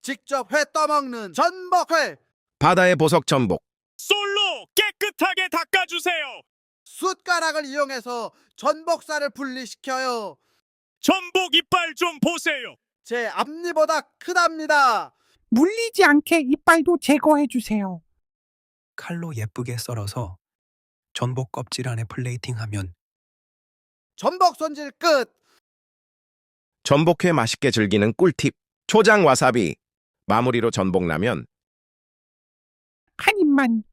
직접 회 떠먹는 전복회. 바다의 보석 전복. 솔로 깨끗하게 닦아주세요. 숟가락을 이용해서 전복살을 분리시켜요. 전복 이빨 좀 보세요. 제 앞니보다 크답니다. 물리지 않게 이빨도 제거해 주세요. 칼로 예쁘게 썰어서 전복 껍질 안에 플레이팅하면 전복 손질 끝. 전복회 맛있게 즐기는 꿀팁. 초장 와사비. 마무리로 전복라면. 한 입만.